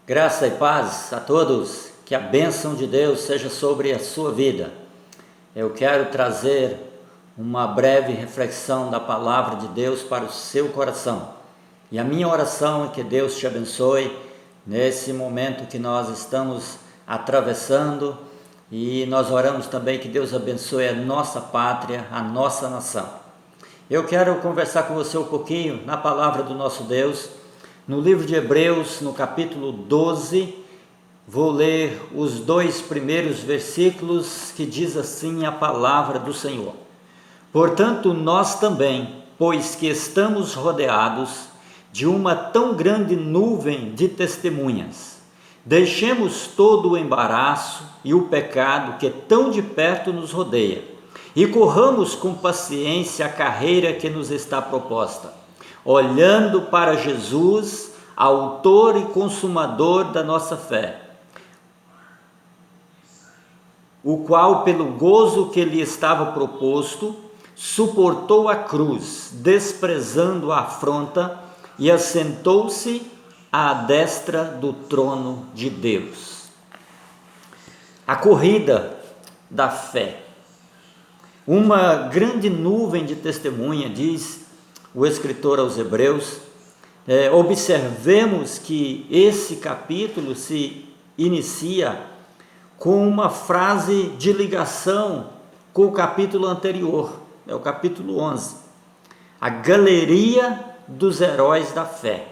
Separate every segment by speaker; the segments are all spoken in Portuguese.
Speaker 1: Graça e paz a todos, que a bênção de Deus seja sobre a sua vida. Eu quero trazer uma breve reflexão da palavra de Deus para o seu coração. E a minha oração é que Deus te abençoe nesse momento que nós estamos atravessando, e nós oramos também que Deus abençoe a nossa pátria, a nossa nação. Eu quero conversar com você um pouquinho na palavra do nosso Deus. No livro de Hebreus, no capítulo 12, vou ler os 2 primeiros versículos que diz assim a palavra do Senhor. Portanto, nós também, pois que estamos rodeados de uma tão grande nuvem de testemunhas, deixemos todo o embaraço e o pecado que tão de perto nos rodeia e corramos com paciência a carreira que nos está proposta, olhando para Jesus, autor e consumador da nossa fé, o qual, pelo gozo que lhe estava proposto, suportou a cruz, desprezando a afronta, e assentou-se à destra do trono de Deus. A corrida da fé. Uma grande nuvem de testemunha, diz o escritor aos Hebreus. Observemos que esse capítulo se inicia com uma frase de ligação com o capítulo anterior, é o capítulo 11, a galeria dos heróis da fé.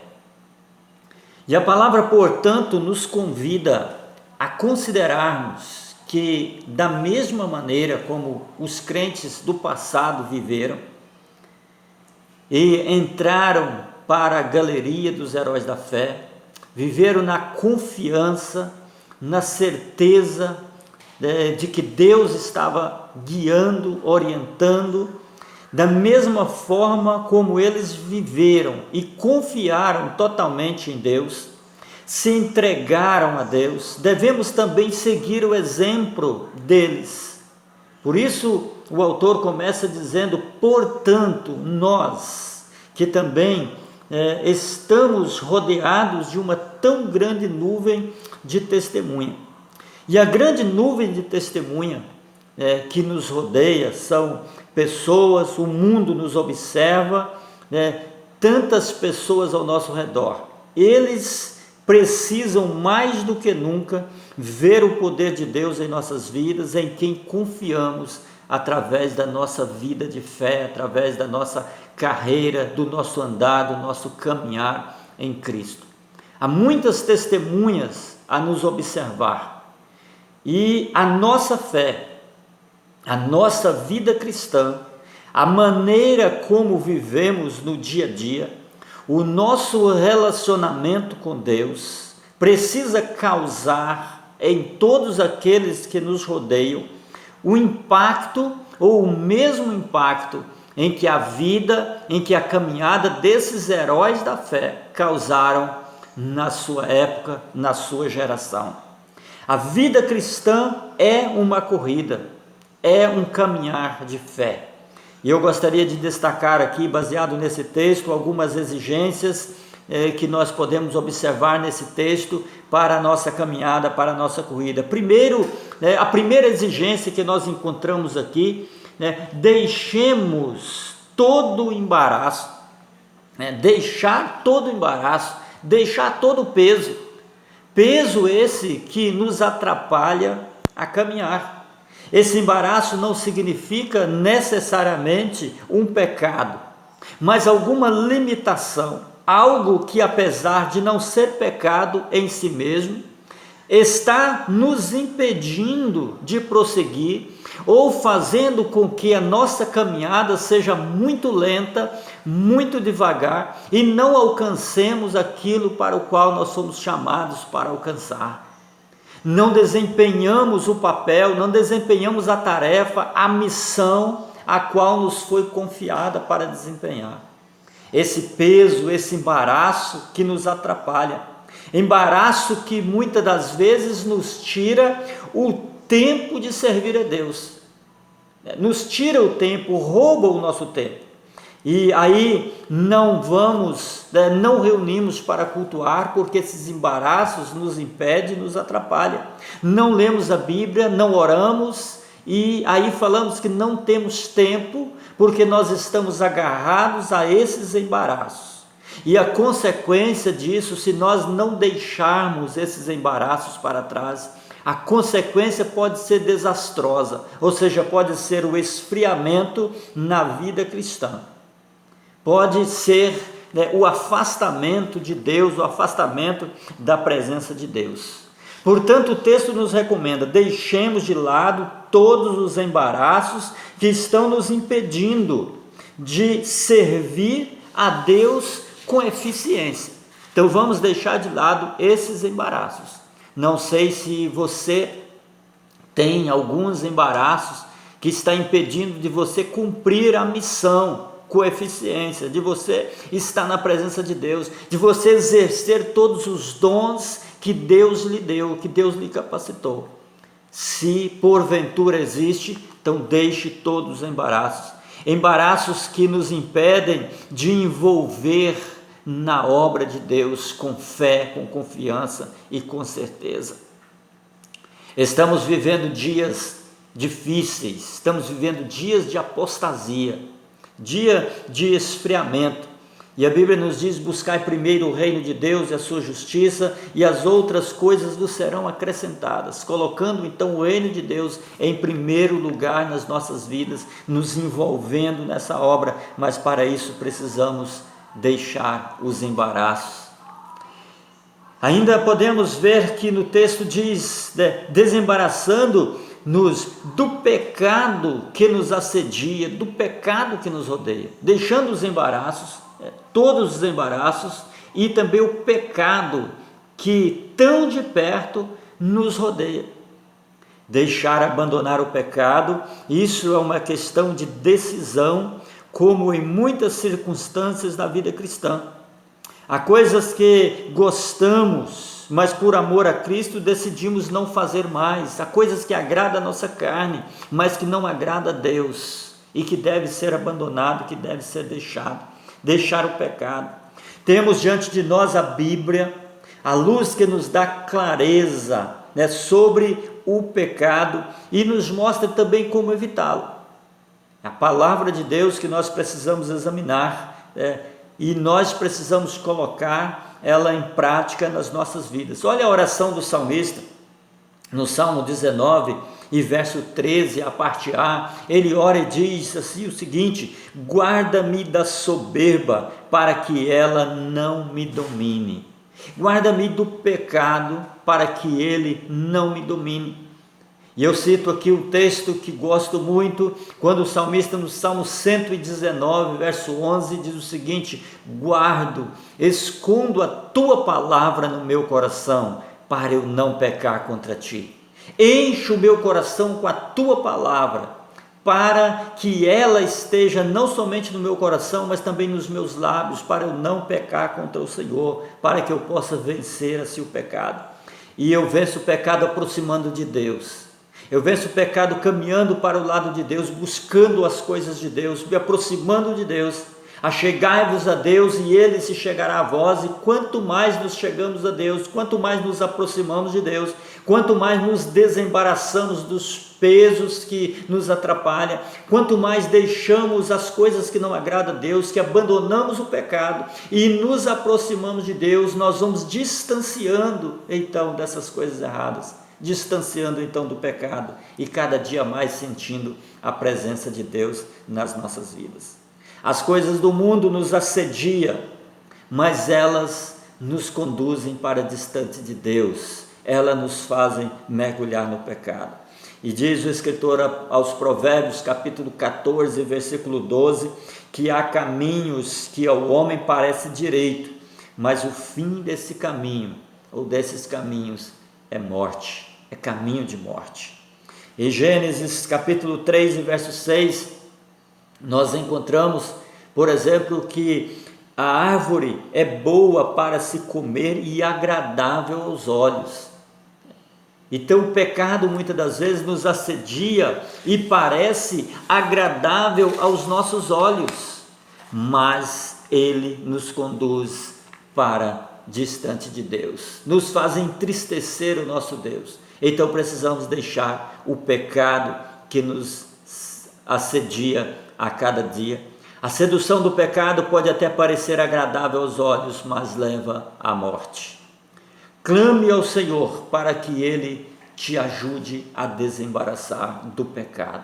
Speaker 1: E a palavra, portanto, nos convida a considerarmos que, da mesma maneira como os crentes do passado viveram e entraram para a galeria dos heróis da fé, viveram na confiança, na certeza de que Deus estava guiando, orientando, da mesma forma como eles viveram e confiaram totalmente em Deus, se entregaram a Deus, devemos também seguir o exemplo deles. Por isso, o autor começa dizendo: portanto, nós que também estamos rodeados de uma tão grande nuvem de testemunha. E a grande nuvem de testemunha que nos rodeia são pessoas, o mundo nos observa, tantas pessoas ao nosso redor. Eles precisam mais do que nunca ver o poder de Deus em nossas vidas, em quem confiamos através da nossa vida de fé, através da nossa carreira, do nosso andar, do nosso caminhar em Cristo. Há muitas testemunhas a nos observar, e a nossa fé, a nossa vida cristã, a maneira como vivemos no dia a dia, o nosso relacionamento com Deus precisa causar em todos aqueles que nos rodeiam o impacto, ou o mesmo impacto em que a vida, em que a caminhada desses heróis da fé causaram na sua época, na sua geração. A vida cristã é uma corrida, é um caminhar de fé. E eu gostaria de destacar aqui, baseado nesse texto, algumas exigências que nós podemos observar nesse texto para a nossa caminhada, para a nossa corrida. Primeiro, a primeira exigência que nós encontramos aqui, deixemos todo o embaraço, deixar todo o embaraço, deixar todo o peso esse que nos atrapalha a caminhar. Esse embaraço não significa necessariamente um pecado, mas alguma limitação, algo que, apesar de não ser pecado em si mesmo, está nos impedindo de prosseguir, ou fazendo com que a nossa caminhada seja muito lenta, muito devagar, e não alcancemos aquilo para o qual nós somos chamados para alcançar. Não desempenhamos o papel, não desempenhamos a tarefa, a missão a qual nos foi confiada para desempenhar. Esse peso, esse embaraço que nos atrapalha, embaraço que muitas das vezes nos tira o tempo de servir a Deus, nos tira o tempo, rouba o nosso tempo. E aí não reunimos para cultuar, porque esses embaraços nos impedem, nos atrapalham. Não lemos a Bíblia, não oramos, e aí falamos que não temos tempo, porque nós estamos agarrados a esses embaraços. E a consequência disso, se nós não deixarmos esses embaraços para trás, a consequência pode ser desastrosa, ou seja, pode ser o esfriamento na vida cristã. Pode ser o afastamento de Deus, o afastamento da presença de Deus. Portanto, o texto nos recomenda: deixemos de lado todos os embaraços que estão nos impedindo de servir a Deus com eficiência. Então vamos deixar de lado esses embaraços. Não sei se você tem alguns embaraços que está impedindo de você cumprir a missão com eficiência, de você estar na presença de Deus, de você exercer todos os dons que Deus lhe deu, que Deus lhe capacitou. Se porventura existe, então deixe todos os embaraços que nos impedem de envolver na obra de Deus com fé, com confiança e com certeza. Estamos vivendo dias difíceis, estamos vivendo dias de apostasia, dia de esfriamento, e a Bíblia nos diz: buscai primeiro o reino de Deus e a sua justiça, e as outras coisas vos serão acrescentadas, colocando então o reino de Deus em primeiro lugar nas nossas vidas, nos envolvendo nessa obra, mas para isso precisamos deixar os embaraços. Ainda podemos ver que no texto diz, desembaraçando-nos do pecado que nos assedia, do pecado que nos rodeia, deixando os embaraços, todos os embaraços, e também o pecado que tão de perto nos rodeia. Abandonar o pecado, isso é uma questão de decisão, como em muitas circunstâncias da vida cristã. Há coisas que gostamos, mas por amor a Cristo decidimos não fazer mais. Há coisas que agradam a nossa carne, mas que não agrada a Deus, e que deve ser abandonado, que deve ser deixado. Deixar o pecado. Temos diante de nós a Bíblia, a luz que nos dá clareza sobre o pecado e nos mostra também como evitá-lo. A palavra de Deus que nós precisamos examinar, e nós precisamos colocar ela em prática nas nossas vidas. Olha a oração do salmista, no Salmo 19 e verso 13, a parte A, ele ora e diz assim o seguinte: guarda-me da soberba, para que ela não me domine. Guarda-me do pecado, para que ele não me domine. E eu cito aqui um texto que gosto muito, quando o salmista no Salmo 119, verso 11, diz o seguinte: escondo a tua palavra no meu coração, para eu não pecar contra ti. Enche o meu coração com a tua palavra, para que ela esteja não somente no meu coração, mas também nos meus lábios, para eu não pecar contra o Senhor, para que eu possa vencer assim o pecado. E eu venço o pecado aproximando de Deus. Eu venço o pecado caminhando para o lado de Deus, buscando as coisas de Deus, me aproximando de Deus. Achegai-vos a Deus e Ele se chegará a vós. E quanto mais nos chegamos a Deus, quanto mais nos aproximamos de Deus, quanto mais nos desembaraçamos dos pesos que nos atrapalham, quanto mais deixamos as coisas que não agradam a Deus, que abandonamos o pecado e nos aproximamos de Deus, nós vamos distanciando então dessas coisas erradas, distanciando então do pecado e cada dia mais sentindo a presença de Deus nas nossas vidas. As coisas do mundo nos assediam, mas elas nos conduzem para distante de Deus, elas nos fazem mergulhar no pecado. E diz o escritor aos Provérbios, capítulo 14, versículo 12, que há caminhos que ao homem parece direito, mas o fim desse caminho, ou desses caminhos, é morte, é caminho de morte. Em Gênesis capítulo 3, verso 6, nós encontramos, por exemplo, que a árvore é boa para se comer e agradável aos olhos. Então o pecado muitas das vezes nos assedia e parece agradável aos nossos olhos, mas ele nos conduz para distante de Deus, nos faz entristecer o nosso Deus. Então precisamos deixar o pecado que nos assedia a cada dia. A sedução do pecado pode até parecer agradável aos olhos, mas leva à morte. Clame ao Senhor para que Ele te ajude a desembaraçar do pecado.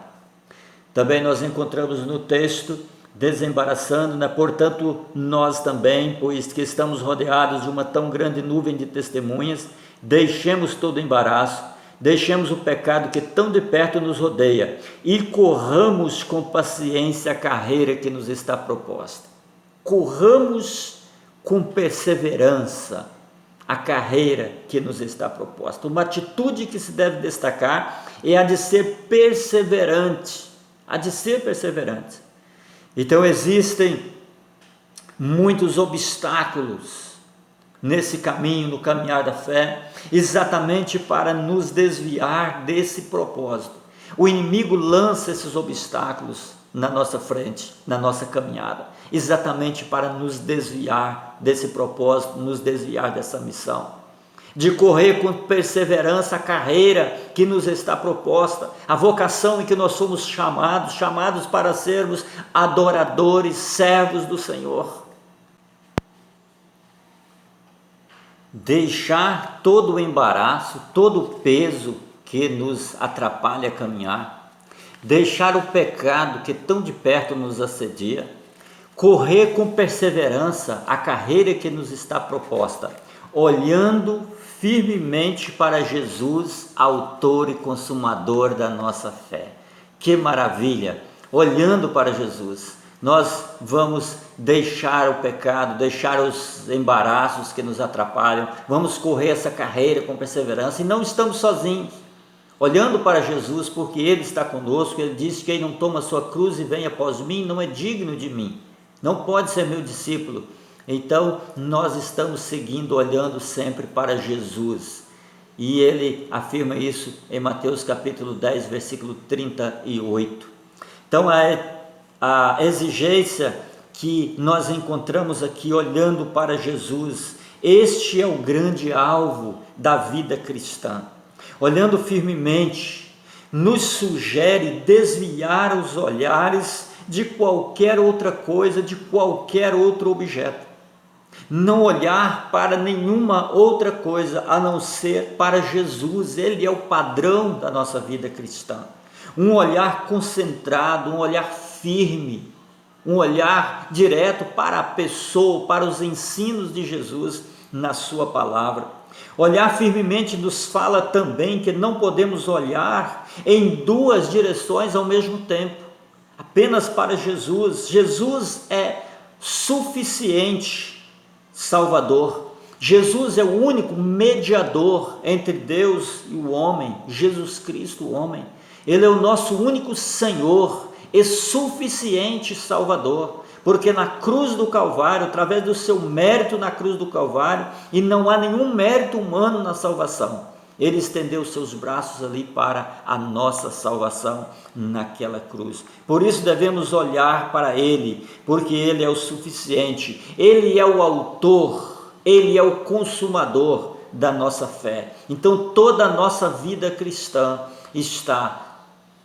Speaker 1: Também nós encontramos no texto, desembaraçando, portanto nós também, pois que estamos rodeados de uma tão grande nuvem de testemunhas, deixemos todo o embaraço, deixemos o pecado que tão de perto nos rodeia e corramos com paciência a carreira que nos está proposta. Corramos com perseverança a carreira que nos está proposta. Uma atitude que se deve destacar é a de ser perseverante, Então existem muitos obstáculos nesse caminho, no caminhar da fé, exatamente para nos desviar desse propósito. O inimigo lança esses obstáculos na nossa frente, na nossa caminhada, exatamente para nos desviar desse propósito, nos desviar dessa missão, de correr com perseverança a carreira que nos está proposta, a vocação em que nós somos chamados para sermos adoradores, servos do Senhor. Deixar todo o embaraço, todo o peso que nos atrapalha a caminhar, deixar o pecado que tão de perto nos assedia, correr com perseverança a carreira que nos está proposta, olhando firmemente para Jesus, autor e consumador da nossa fé. Que maravilha! Olhando para Jesus, nós vamos deixar o pecado, deixar os embaraços que nos atrapalham, vamos correr essa carreira com perseverança e não estamos sozinhos. Olhando para Jesus, porque Ele está conosco, Ele disse: quem não toma sua cruz e vem após mim, não é digno de mim, não pode ser meu discípulo. Então nós estamos seguindo, olhando sempre para Jesus, e Ele afirma isso em Mateus capítulo 10, versículo 38. Então a exigência que nós encontramos aqui, olhando para Jesus, este é o grande alvo da vida cristã. Olhando firmemente, nos sugere desviar os olhares de qualquer outra coisa, de qualquer outro objeto. Não olhar para nenhuma outra coisa a não ser para Jesus. Ele é o padrão da nossa vida cristã. Um olhar concentrado, um olhar firme, um olhar direto para a pessoa, para os ensinos de Jesus na sua palavra. Olhar firmemente nos fala também que não podemos olhar em duas direções ao mesmo tempo, apenas para Jesus. Jesus é suficiente Salvador. Jesus é o único mediador entre Deus e o homem, Jesus Cristo, o homem. Ele é o nosso único Senhor e suficiente Salvador, porque na cruz do Calvário, através do seu mérito na cruz do Calvário, e não há nenhum mérito humano na salvação, Ele estendeu os seus braços ali para a nossa salvação naquela cruz. Por isso devemos olhar para Ele, porque Ele é o suficiente, Ele é o autor, Ele é o consumador da nossa fé. Então toda a nossa vida cristã está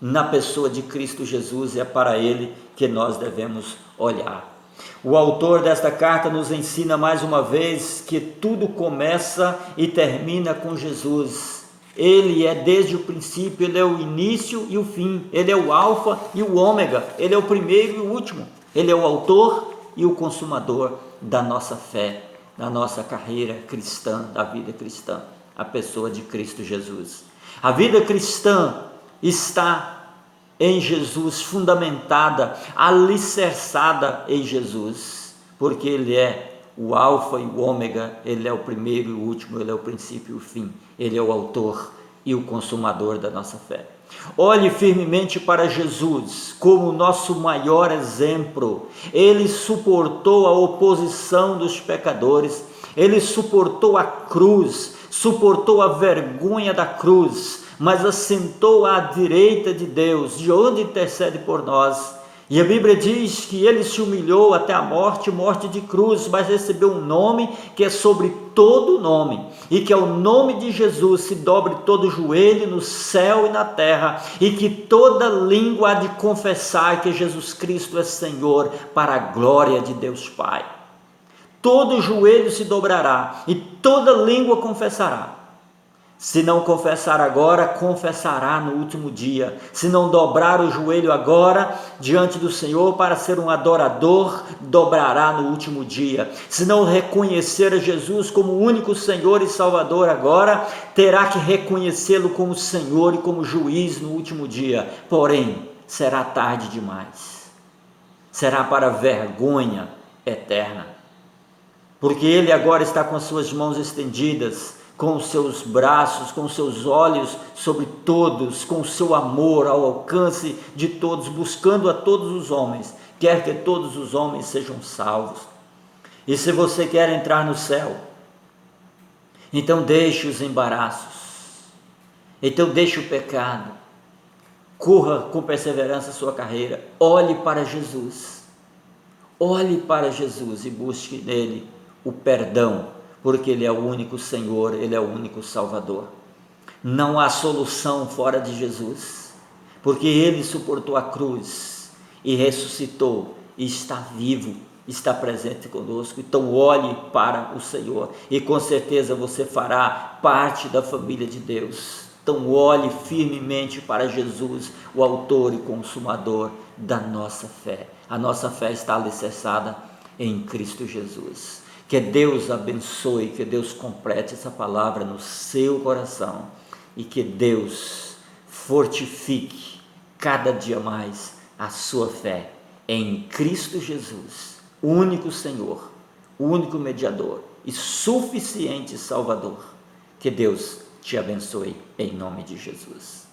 Speaker 1: na pessoa de Cristo Jesus, e é para Ele que nós devemos olhar. O autor desta carta nos ensina mais uma vez que tudo começa e termina com Jesus. Ele é desde o princípio, Ele é o início e o fim, Ele é o alfa e o ômega, Ele é o primeiro e o último, Ele é o autor e o consumador da nossa fé, da nossa carreira cristã, da vida cristã, a pessoa de Cristo Jesus. A vida cristã está em Jesus, fundamentada, alicerçada em Jesus, porque Ele é o alfa e o ômega, Ele é o primeiro e o último, Ele é o princípio e o fim, Ele é o autor e o consumador da nossa fé. Olhe firmemente para Jesus como o nosso maior exemplo. Ele suportou a oposição dos pecadores, Ele suportou a cruz, suportou a vergonha da cruz, mas assentou à direita de Deus, de onde intercede por nós. E a Bíblia diz que ele se humilhou até a morte, morte de cruz, mas recebeu um nome que é sobre todo nome, e que ao nome de Jesus se dobre todo joelho no céu e na terra, e que toda língua há de confessar que Jesus Cristo é Senhor, para a glória de Deus Pai. Todo joelho se dobrará e toda língua confessará. Se não confessar agora, confessará no último dia. Se não dobrar o joelho agora diante do Senhor para ser um adorador, dobrará no último dia. Se não reconhecer a Jesus como o único Senhor e Salvador agora, terá que reconhecê-lo como Senhor e como juiz no último dia. Porém, será tarde demais. Será para vergonha eterna. Porque ele agora está com as suas mãos estendidas, com os seus braços, com os seus olhos sobre todos, com o seu amor ao alcance de todos, buscando a todos os homens, quer que todos os homens sejam salvos. E se você quer entrar no céu, então deixe os embaraços, então deixe o pecado, corra com perseverança a sua carreira, olhe para Jesus e busque nele o perdão, porque ele é o único Senhor, ele é o único Salvador. Não há solução fora de Jesus, porque ele suportou a cruz e ressuscitou, e está vivo, está presente conosco. Então olhe para o Senhor, e com certeza você fará parte da família de Deus. Então olhe firmemente para Jesus, o autor e consumador da nossa fé. A nossa fé está alicerçada em Cristo Jesus. Que Deus abençoe, que Deus complete essa palavra no seu coração, e que Deus fortifique cada dia mais a sua fé em Cristo Jesus, o único Senhor, o único mediador e suficiente Salvador. Que Deus te abençoe em nome de Jesus.